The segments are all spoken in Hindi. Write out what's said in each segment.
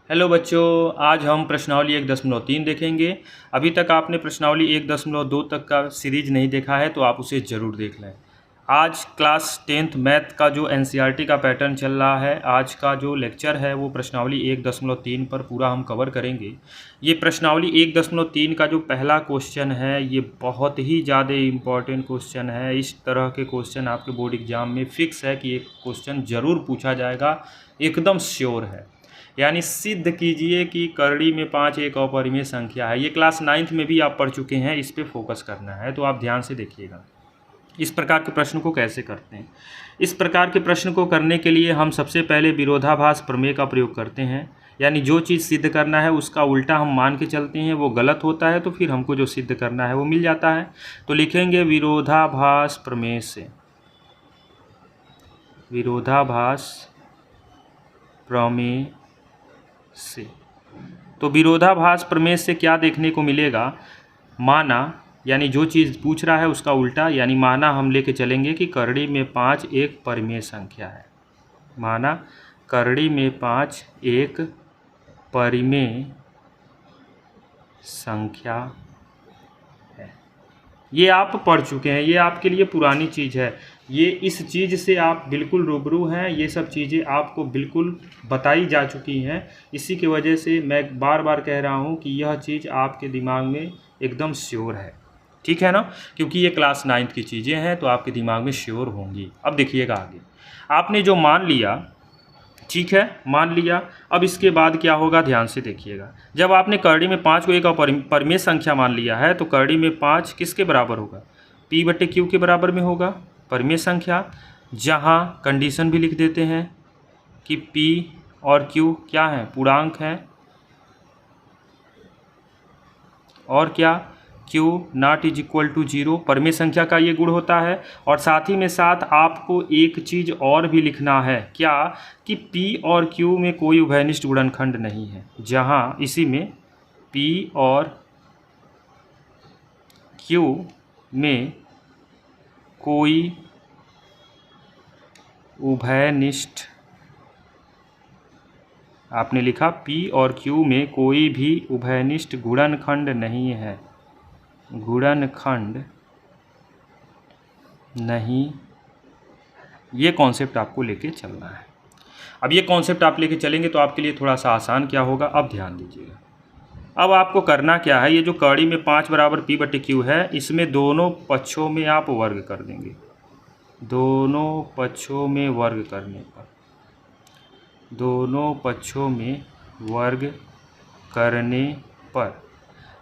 हेलो बच्चों, आज हम प्रश्नावली 1.3 देखेंगे। अभी तक आपने प्रश्नावली 1.2 तक का सीरीज नहीं देखा है तो आप उसे ज़रूर देख लें। आज क्लास 10th मैथ का जो एनसीईआरटी का पैटर्न चल रहा है, आज का जो लेक्चर है वो प्रश्नावली 1.3 पर पूरा हम कवर करेंगे। ये प्रश्नावली 1.3 का जो पहला क्वेश्चन है ये बहुत ही ज़्यादा इम्पॉर्टेंट क्वेश्चन है। इस तरह के क्वेश्चन आपके बोर्ड एग्जाम में फिक्स है कि एक क्वेश्चन ज़रूर पूछा जाएगा, एकदम श्योर है। यानी सिद्ध कीजिए कि करड़ी में 5 एक अपरिमेय संख्या है। ये क्लास 9th में भी आप पढ़ चुके हैं, इस पे फोकस करना है, तो आप ध्यान से देखिएगा। इस प्रकार के प्रश्न को कैसे करते हैं। इस प्रकार के प्रश्न को करने के लिए हम सबसे पहले विरोधाभास प्रमेय का प्रयोग करते हैं। यानी जो चीज़ सिद्ध करना है उसका उल्टा हम मान के चलते हैं, वो गलत होता है तो फिर हमको जो सिद्ध करना है वो मिल जाता है। तो लिखेंगे विरोधाभास प्रमेय से, विरोधाभास प्रमेय से। तो विरोधाभास प्रमेय से क्या देखने को मिलेगा, माना यानी जो चीज़ पूछ रहा है उसका उल्टा, यानी माना हम लेके चलेंगे कि करड़ी में 5 एक परिमेय संख्या है। माना करड़ी में 5 एक परिमेय संख्या है। ये आप पढ़ चुके हैं, ये आपके लिए पुरानी चीज़ है। ये इस चीज़ से आप बिल्कुल रूबरू हैं, ये सब चीज़ें आपको बिल्कुल बताई जा चुकी हैं। इसी की वजह से मैं बार बार कह रहा हूँ कि यह चीज़ आपके दिमाग में एकदम श्योर है, ठीक है ना, क्योंकि ये क्लास 9th की चीज़ें हैं तो आपके दिमाग में श्योर होंगी। अब देखिएगा आगे, आपने जो मान लिया, ठीक है, मान लिया। अब इसके बाद क्या होगा, ध्यान से देखिएगा। जब आपने करड़ी में 5 को एक अपरिमेय संख्या मान लिया है तो करड़ी में 5 किसके बराबर होगा, P/Q के बराबर में होगा, परिमेय संख्या। जहाँ कंडीशन भी लिख देते हैं कि P और Q क्या है, पूर्णांक हैं, और क्या Q ≠ 0, परिमेय संख्या का ये गुण होता है। और साथ ही में साथ आपको एक चीज़ और भी लिखना है, क्या, कि P और Q में कोई उभयनिष्ठ गुणनखंड नहीं है। जहाँ इसी में P और Q में कोई उभयनिष्ठ, आपने लिखा P और Q में कोई भी उभयनिष्ठ गुणनखंड नहीं है, गुणनखंड नहीं। ये कॉन्सेप्ट आपको लेके चलना है। अब ये कॉन्सेप्ट आप लेके चलेंगे तो आपके लिए थोड़ा सा आसान क्या होगा, अब ध्यान दीजिएगा। अब आपको करना क्या है, ये जो कड़ी में 5 बराबर P/Q है, इसमें दोनों पक्षों में आप वर्ग कर देंगे। दोनों पक्षों में वर्ग करने पर, दोनों पक्षों में वर्ग करने पर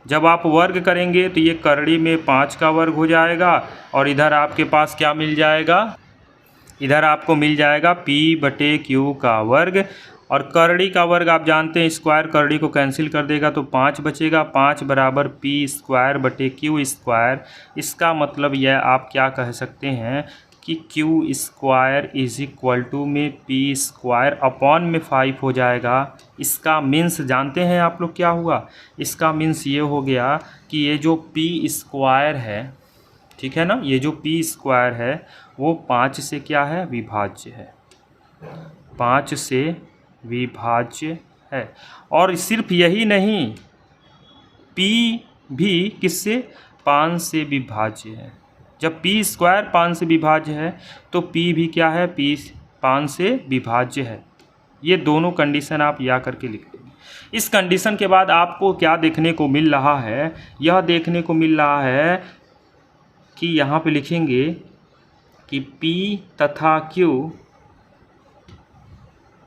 जब आप वर्ग करेंगे तो ये करड़ी में 5 का वर्ग हो जाएगा और इधर आपके पास क्या मिल जाएगा, इधर आपको मिल जाएगा P/Q का वर्ग। और करड़ी का वर्ग आप जानते हैं, स्क्वायर करड़ी को कैंसिल कर देगा तो 5 बचेगा। 5 बराबर P²/Q²। इसका मतलब यह आप क्या कह सकते हैं कि Q² में P²/5 हो जाएगा। इसका मीन्स जानते हैं आप लोग क्या हुआ, इसका मीन्स ये हो गया कि ये जो P² है, ठीक है ना, ये जो P² है वो 5 से क्या है, विभाज्य है, 5 से विभाज्य है। और सिर्फ यही नहीं, P भी किससे, 5 से विभाज्य है। जब P² 5 से विभाज्य है तो P भी क्या है, P 5 से विभाज्य है। ये दोनों कंडीशन आप या करके लिख देंगे। इस कंडीशन के बाद आपको क्या देखने को मिल रहा है, यह देखने को मिल रहा है कि यहाँ पे लिखेंगे कि P तथा Q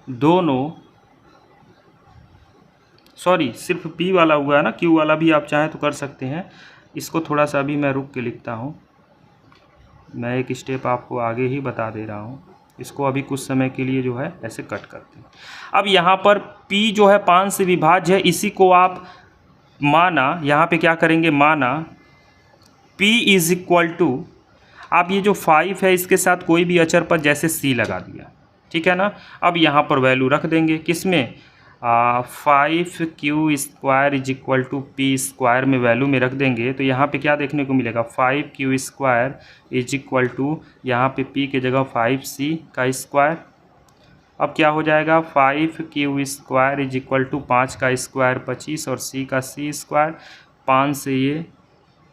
दोनों, सॉरी सिर्फ P वाला हुआ है ना, Q वाला भी आप चाहें तो कर सकते हैं। इसको थोड़ा सा अभी मैं रुक के लिखता हूँ, मैं एक स्टेप आपको आगे ही बता दे रहा हूँ। इसको अभी कुछ समय के लिए जो है ऐसे कट करते हैं। अब यहाँ पर P जो है 5 से विभाज्य है, इसी को आप माना, यहाँ पे क्या करेंगे, माना P आप ये जो 5 है इसके साथ कोई भी अचर पर जैसे C लगा दिया, ठीक है ना। अब यहाँ पर वैल्यू रख देंगे, किसमें, 5Q² P² में वैल्यू में रख देंगे तो यहाँ पे क्या देखने को मिलेगा, 5Q² यहाँ पे P के जगह 5C² अब क्या हो जाएगा 5q square is equal to 5 का स्क्वायर 25 और c का c स्क्वायर 5 से ये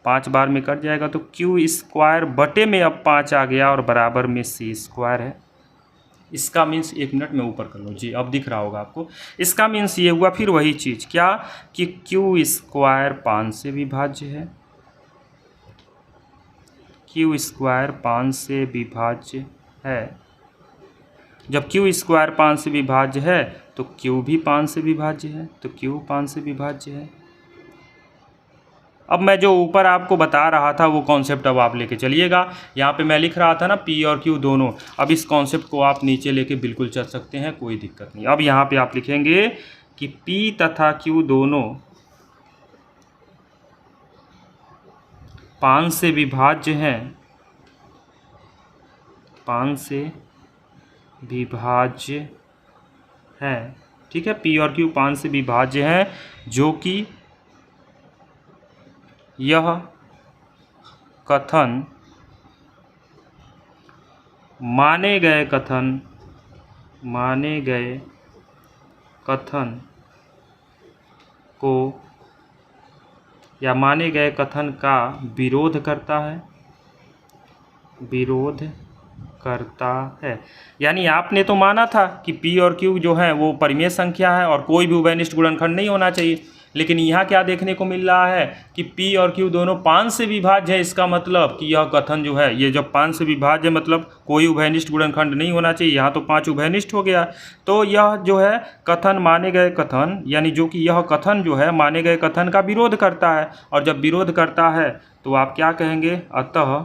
5 बार में कट जाएगा तो q स्क्वायर बटे में अब 5 आ गया और बराबर में c स्क्वायर है। इसका मीन्स 1 मिनट में ऊपर कर लो जी, अब दिख रहा होगा आपको। इसका मीन्स ये हुआ फिर वही चीज़ क्या कि q स्क्वायर 5 से विभाज्य है, q स्क्वायर 5 से विभाज्य है। जब q स्क्वायर 5 से विभाज्य है तो q भी 5 से विभाज्य है, तो q 5 से विभाज्य है। अब मैं जो ऊपर आपको बता रहा था वो कॉन्सेप्ट अब आप लेके चलिएगा। यहाँ पे मैं लिख रहा था ना p और q दोनों, अब इस कॉन्सेप्ट को आप नीचे लेके बिल्कुल चल सकते हैं, कोई दिक्कत नहीं। अब यहाँ पे आप लिखेंगे कि p तथा q दोनों 5 से विभाज्य हैं, 5 से विभाज्य है, ठीक है। p और q 5 से विभाज्य हैं, जो कि यह कथन माने गए कथन को या माने गए कथन का विरोध करता है। यानी आपने तो माना था कि p और q जो है वो परिमेय संख्या है और कोई भी उभयनिष्ठ गुणनखंड नहीं होना चाहिए, लेकिन यहाँ क्या देखने को मिल रहा है कि p और q दोनों 5 से विभाज्य है। इसका मतलब कि यह कथन जो है, ये जब 5 से विभाज्य मतलब कोई उभयनिष्ठ गुणनखंड नहीं होना चाहिए, यहाँ तो 5 उभयनिष्ठ हो गया। तो यह जो है कथन माने गए कथन, यानी जो कि यह कथन जो है माने गए कथन का विरोध करता है। और जब विरोध करता है तो आप क्या कहेंगे, अतः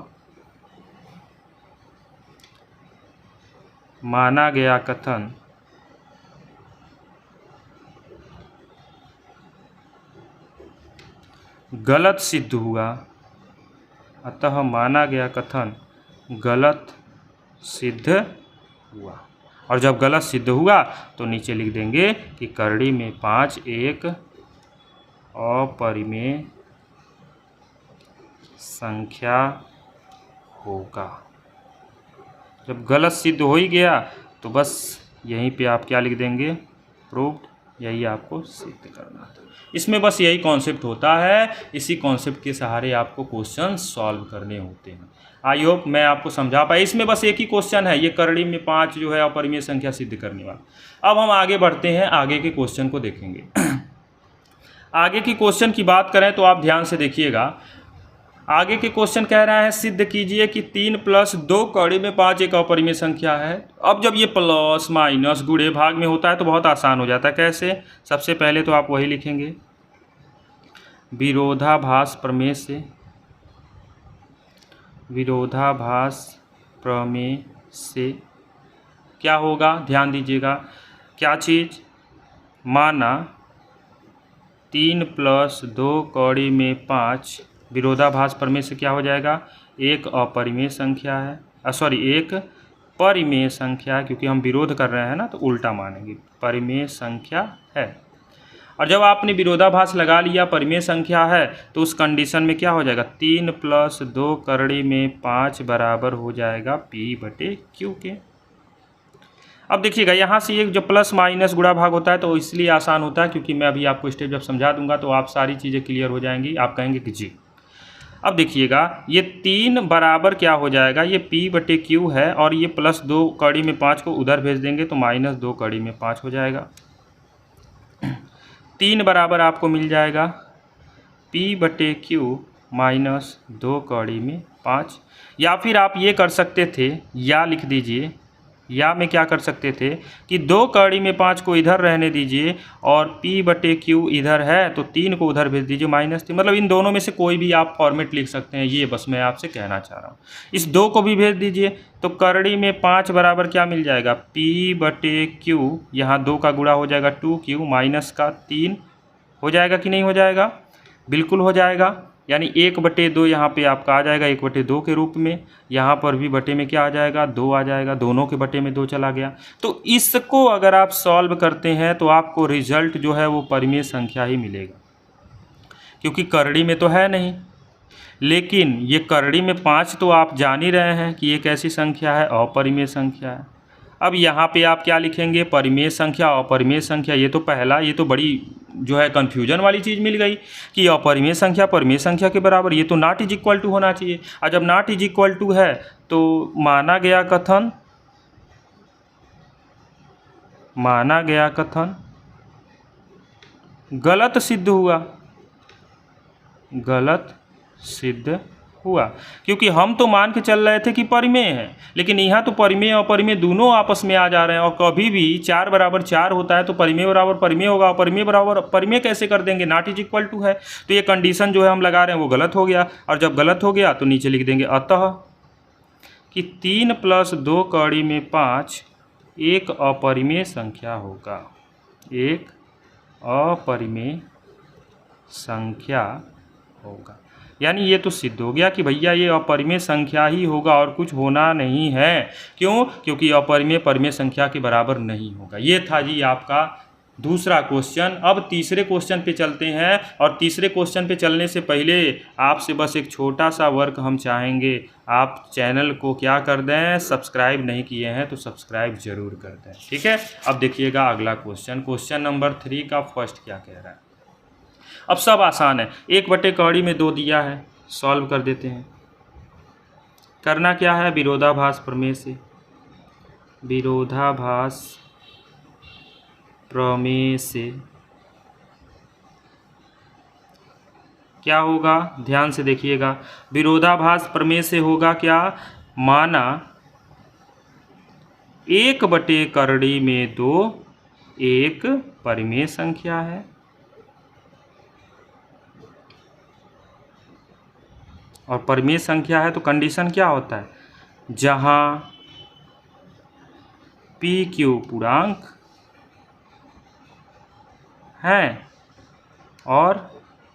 माना गया कथन गलत सिद्ध हुआ, अतः माना गया कथन गलत सिद्ध हुआ। और जब गलत सिद्ध हुआ तो नीचे लिख देंगे कि करड़ी में 5 एक अपरिमेय संख्या होगा। जब गलत सिद्ध हो ही गया तो बस यहीं पे आप क्या लिख देंगे, प्रूव्ड। यही आपको सिद्ध करना था। इसमें बस यही कॉन्सेप्ट होता है, इसी कॉन्सेप्ट के सहारे आपको क्वेश्चन सॉल्व करने होते हैं। आई होप मैं आपको समझा पाया। इसमें बस एक ही क्वेश्चन है, ये करड़ी में 5 जो है अपरिमेय संख्या सिद्ध करने वाला। अब हम आगे बढ़ते हैं, आगे के क्वेश्चन को देखेंगे। आगे की क्वेश्चन की बात करें तो आप ध्यान से देखिएगा। आगे के क्वेश्चन कह रहा है सिद्ध कीजिए कि 3 + 2 कड़ी में 5 एक अपरिमेय संख्या है। अब जब ये प्लस माइनस गुणे भाग में होता है तो बहुत आसान हो जाता है। कैसे? सबसे पहले तो आप वही लिखेंगे, विरोधाभास प्रमेय से क्या होगा, ध्यान दीजिएगा। क्या चीज़? माना 3 + 2 कड़ी में 5, विरोधाभास प्रमेय से क्या हो जाएगा, एक अपरिमेय संख्या है, एक परिमेय संख्या, क्योंकि हम विरोध कर रहे हैं ना तो उल्टा मानेंगे, परिमेय संख्या है। और जब आपने विरोधाभास लगा लिया, परिमेय संख्या है, तो उस कंडीशन में क्या हो जाएगा, 3 + 2 करड़ी में 5 बराबर हो जाएगा p/q के। अब देखिएगा यहाँ से एक जो प्लस माइनस गुणा भाग होता है तो इसलिए आसान होता है क्योंकि मैं अभी आपको स्टेप जब समझा दूंगा तो आप सारी चीज़ें क्लियर हो जाएंगी, आप कहेंगे कि जी। अब देखिएगा ये 3 बराबर क्या हो जाएगा, ये p/q है और ये +2 कड़ी में 5 को उधर भेज देंगे तो -2 कड़ी में 5 हो जाएगा। 3 बराबर आपको मिल जाएगा p/q -2 कड़ी में 5। या फिर आप ये कर सकते थे, या लिख दीजिए, या में क्या कर सकते थे कि 2 कड़ी में 5 को इधर रहने दीजिए और p/q इधर है तो 3 को उधर भेज दीजिए -3। मतलब इन दोनों में से कोई भी आप फॉर्मेट लिख सकते हैं, ये बस मैं आपसे कहना चाह रहा हूँ। इस 2 को भी भेज दीजिए तो करड़ी में 5 बराबर क्या मिल जाएगा, p/q, यहाँ 2 का गुणा हो जाएगा 2q माइनस का 3 हो जाएगा कि नहीं हो जाएगा, बिल्कुल हो जाएगा। यानी 1/2 यहाँ पे आपका आ जाएगा 1/2 के रूप में, यहाँ पर भी बटे में क्या आ जाएगा, 2 आ जाएगा, दोनों के बटे में 2 चला गया। तो इसको अगर आप सॉल्व करते हैं तो आपको रिजल्ट जो है वो परिमेय संख्या ही मिलेगा, क्योंकि करड़ी में तो है नहीं। लेकिन ये करड़ी में 5 तो आप जान ही रहे हैं कि ये कैसी संख्या है, अपरिमेय संख्या है। अब यहाँ पे आप क्या लिखेंगे, परिमेय संख्या अपरिमेय संख्या। ये तो पहला, ये तो बड़ी जो है कन्फ्यूजन वाली चीज़ मिल गई कि अपरिमेय संख्या परिमेय संख्या के बराबर, ये तो नॉट इज इक्वल टू होना चाहिए। और जब नॉट इज इक्वल टू है तो माना गया कथन गलत सिद्ध हुआ, क्योंकि हम तो मान के चल रहे थे कि परिमेय है, लेकिन यहाँ तो परिमेय और अपरिमेय दोनों आपस में आ जा रहे हैं। और कभी भी 4 बराबर 4 होता है तो परिमेय बराबर परिमेय होगा, परिमेय बराबर परिमेय कैसे कर देंगे, नॉट इज इक्वल टू है। तो ये कंडीशन जो है हम लगा रहे हैं वो गलत हो गया। और जब गलत हो गया तो नीचे लिख देंगे अतः कि 3 + 2 कड़ी में 5 एक अपरिमेय संख्या होगा, एक अपरिमेय संख्या होगा। यानी ये तो सिद्ध हो गया कि भैया ये अपरिमेय संख्या ही होगा और कुछ होना नहीं है। क्यों? क्योंकि अपरिमेय परिमेय संख्या के बराबर नहीं होगा। ये था जी आपका दूसरा क्वेश्चन। अब तीसरे क्वेश्चन पे चलते हैं, और तीसरे क्वेश्चन पे चलने से पहले आपसे बस एक छोटा सा वर्क हम चाहेंगे, आप चैनल को क्या कर दें, सब्सक्राइब नहीं किए हैं तो सब्सक्राइब जरूर कर दें, ठीक है। अब देखिएगा अगला क्वेश्चन नंबर 3 का फर्स्ट क्या कह रहा है। अब सब आसान है, 1/कड़ी में 2 दिया है, सॉल्व कर देते हैं। करना क्या है, विरोधाभास प्रमेय से, विरोधाभास प्रमेय से क्या होगा, ध्यान से देखिएगा। विरोधाभास प्रमेय से होगा क्या, माना 1/कड़ी में 2 एक परिमेय संख्या है, और परिमेय संख्या है तो कंडीशन क्या होता है, जहाँ PQ पूर्णांक है और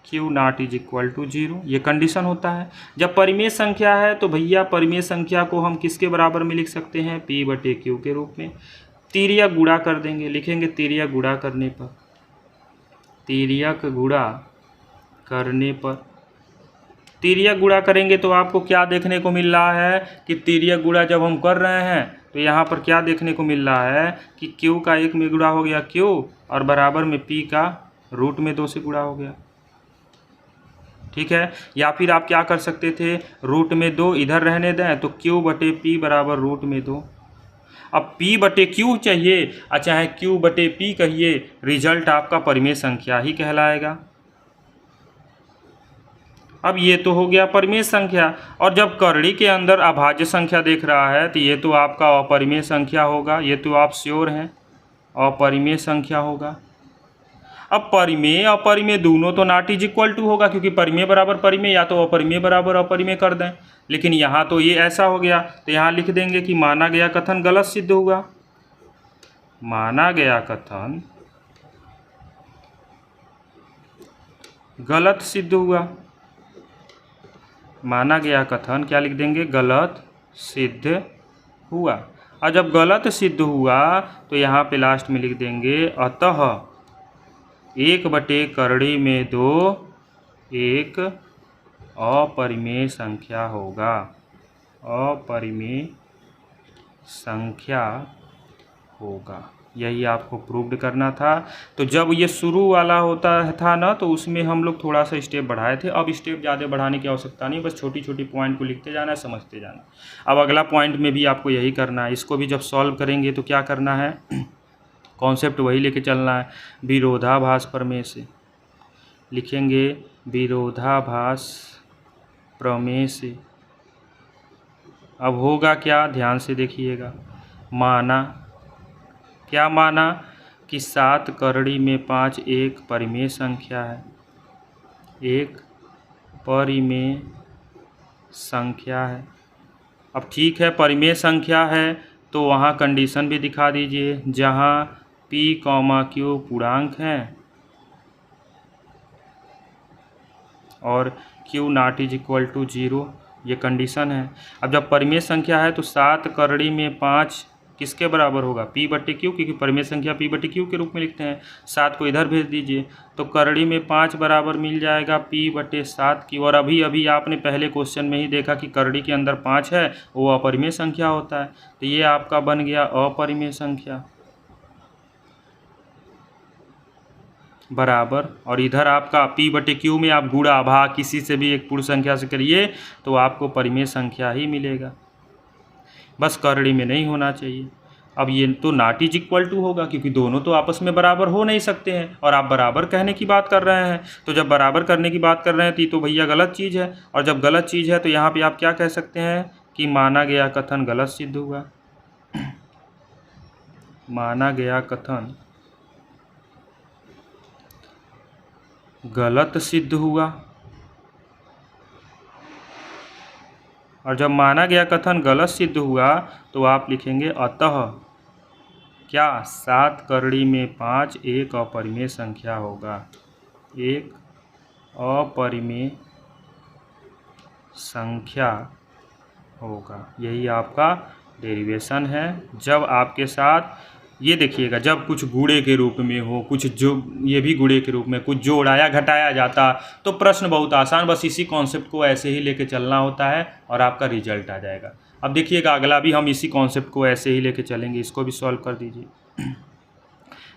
Q not is equal to 0, ये कंडीशन होता है। जब परिमेय संख्या है तो भैया परिमेय संख्या को हम किसके बराबर में लिख सकते हैं, P/Q के रूप में। तिर्यक गुणा कर देंगे, लिखेंगे तिर्यक गुणा करने पर, तिर्यक गुणा करने पर, तिर्यक गुणा करेंगे तो आपको क्या देखने को मिल रहा है कि तिर्यक गुणा जब हम कर रहे हैं तो यहाँ पर क्या देखने को मिल रहा है कि Q का 1 में गुणा हो गया Q, और बराबर में P का √2 से गुणा हो गया, ठीक है। या फिर आप क्या कर सकते थे, √2 इधर रहने दें तो Q/P बराबर √2। अब P/Q चाहिए, चाहे Q/P कहिए, रिजल्ट आपका परिमेय संख्या ही कहलाएगा। अब ये तो हो गया परिमेय संख्या, और जब करड़ी के अंदर अभाज्य संख्या देख रहा है तो ये तो आपका अपरिमेय संख्या होगा, ये तो आप श्योर हैं, अपरिमेय संख्या होगा। अब परिमेय अपरिमेय दोनों तो नॉट इज इक्वल टू होगा, क्योंकि परिमेय बराबर परिमेय या तो अपरिमेय बराबर अपरिमेय कर दें, लेकिन यहाँ तो ये ऐसा हो गया, तो यहाँ लिख देंगे कि माना गया कथन गलत सिद्ध हुआ, माना गया कथन गलत सिद्ध हुआ, माना गया कथन क्या लिख देंगे, गलत सिद्ध हुआ। और जब गलत सिद्ध हुआ तो यहाँ पे लास्ट में लिख देंगे अतः 1/कड़ी में 2 एक अपरिमेय संख्या होगा, अपरिमेय संख्या होगा। यही आपको प्रूव्ड करना था। तो जब ये शुरू वाला होता था ना, तो उसमें हम लोग थोड़ा सा स्टेप बढ़ाए थे, अब स्टेप ज़्यादा बढ़ाने की आवश्यकता नहीं, बस छोटी छोटी पॉइंट को लिखते जाना है, समझते जाना। अब अगला पॉइंट में भी आपको यही करना है, इसको भी जब सॉल्व करेंगे तो क्या करना है, कॉन्सेप्ट वही लेके चलना है। विरोधाभास प्रमेय से लिखेंगे, विरोधाभास प्रमेय से अब होगा क्या, ध्यान से देखिएगा। माना, क्या माना कि 7 करड़ी में 5 एक परिमेय संख्या है, एक परिमेय संख्या है। अब ठीक है, परिमेय संख्या है तो वहाँ कंडीशन भी दिखा दीजिए, जहाँ P, Q पूर्णांक हैं और Q not is equal to 0, ये कंडीशन है। अब जब परिमेय संख्या है तो 7 करड़ी में 5 किसके बराबर होगा, P बटे Q, क्योंकि परिमेय संख्या P बटे Q के रूप में लिखते हैं। 7 को इधर भेज दीजिए तो करड़ी में 5 बराबर मिल जाएगा P बटे 7 की। और अभी अभी आपने पहले क्वेश्चन में ही देखा कि करड़ी के अंदर 5 है, वो अपरिमेय संख्या होता है, तो ये आपका बन गया अपरिमेय संख्या बराबर। और इधर आपका P बटे Q में आप गुणा भाग किसी से भी एक पूर्ण संख्या से करिए तो आपको परिमेय संख्या ही मिलेगा, बस करड़ी में नहीं होना चाहिए। अब ये तो नॉट इज इक्वल टू होगा, क्योंकि दोनों तो आपस में बराबर हो नहीं सकते हैं, और आप बराबर कहने की बात कर रहे हैं। तो जब बराबर करने की बात कर रहे हैं तो भैया गलत चीज़ है, और जब गलत चीज़ है तो यहाँ पे आप क्या कह सकते हैं कि माना गया कथन गलत सिद्ध हुआ। माना गया कथन गलत सिद्ध हुआ। और जब माना गया कथन गलत सिद्ध हुआ तो आप लिखेंगे अतः क्या 7 करड़ी में 5 एक अपरिमेय संख्या होगा, एक अपरिमेय संख्या होगा। यही आपका डेरिवेशन है। जब आपके साथ ये देखिएगा, जब कुछ गुणे के रूप में हो, कुछ जो ये भी गुणे के रूप में कुछ जोड़ाया घटाया जाता तो प्रश्न बहुत आसान, बस इसी कॉन्सेप्ट को ऐसे ही लेके चलना होता है और आपका रिजल्ट आ जाएगा। अब देखिएगा अगला भी हम इसी कॉन्सेप्ट को ऐसे ही लेके चलेंगे, इसको भी सॉल्व कर दीजिए।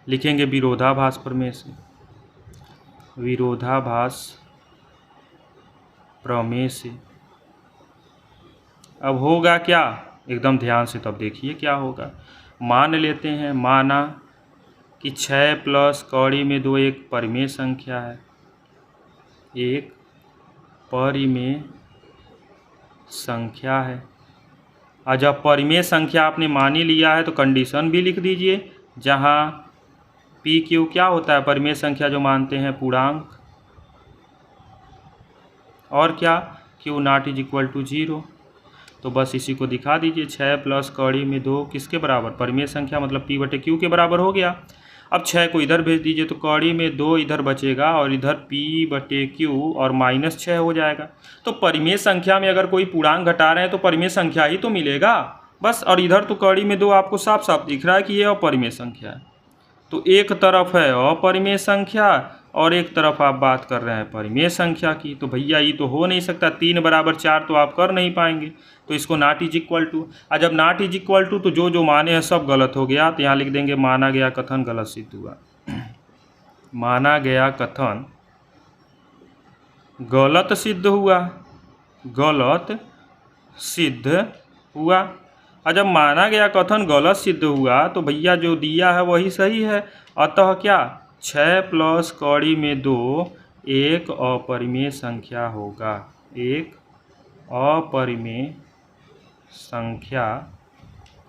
लिखेंगे विरोधाभास प्रमेय से, विरोधाभास प्रमेय से। अब होगा क्या, एकदम ध्यान से तब देखिए क्या होगा। मान लेते हैं, माना कि 6 प्लस कौड़ी में 2 एक परिमेय संख्या है, एक परिमेय संख्या है। और जब परिमेय संख्या आपने मान ही लिया है तो कंडीशन भी लिख दीजिए, जहाँ P Q क्या होता है, परिमेय संख्या जो मानते हैं पूर्णांक, और क्या Q not is equal to 0। तो बस इसी को दिखा दीजिए, 6 प्लस कौड़ी में 2 किसके बराबर, परिमेय संख्या, मतलब P बटे Q के बराबर हो गया। अब 6 को इधर भेज दीजिए तो कौड़ी में 2 इधर बचेगा और इधर P बटे Q और -6 हो जाएगा। तो परिमेय संख्या में अगर कोई पूर्णांक घटा रहे हैं तो परिमेय संख्या ही तो मिलेगा बस। और इधर तो कौड़ी में 2 आपको साफ साफ दिख रहा है कि ये अपरिमेय संख्या है। तो एक तरफ है अपरिमेय संख्या और एक तरफ आप बात कर रहे हैं परिमेय संख्या की, तो भैया ये तो हो नहीं सकता। 3 बराबर 4 तो आप कर नहीं पाएंगे, तो इसको नॉट इज इक्वल टू। और जब नॉट इज इक्वल टू तो जो जो माने हैं सब गलत हो गया, तो यहाँ लिख देंगे माना गया कथन गलत सिद्ध हुआ। माना गया कथन गलत सिद्ध हुआ, गलत सिद्ध हुआ। और जब माना गया कथन गलत सिद्ध हुआ तो भैया जो दिया है वही सही है। अतः क्या 6 प्लस कौड़ी में 2 एक अपरिमेय संख्या होगा, एक अपरिमेय संख्या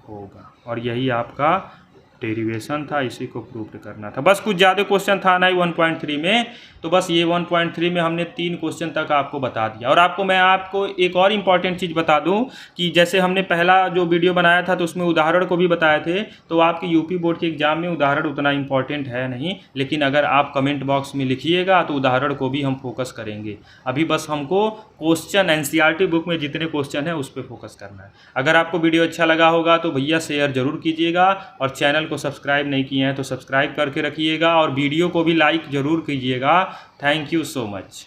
होगा। और यही आपका डेरिवेशन था, इसी को प्रूव करना था। बस कुछ ज़्यादा क्वेश्चन था नहीं 1.3 में, तो बस ये 1.3 में हमने 3 क्वेश्चन तक आपको बता दिया। और मैं आपको एक और इम्पॉर्टेंट चीज़ बता दूं कि जैसे हमने पहला जो वीडियो बनाया था तो उसमें उदाहरण को भी बताए थे, तो आपके यूपी बोर्ड के एग्जाम में उदाहरण उतना इम्पॉर्टेंट है नहीं, लेकिन अगर आप कमेंट बॉक्स में लिखिएगा तो उदाहरण को भी हम फोकस करेंगे। अभी बस हमको क्वेश्चन एनसीईआरटी बुक में जितने क्वेश्चन हैं उस पर फोकस करना है। अगर आपको वीडियो अच्छा लगा होगा तो भैया शेयर जरूर कीजिएगा, और चैनल को सब्सक्राइब नहीं किए हैं तो सब्सक्राइब करके रखिएगा, और वीडियो को भी लाइक ज़रूर कीजिएगा। Thank you so much.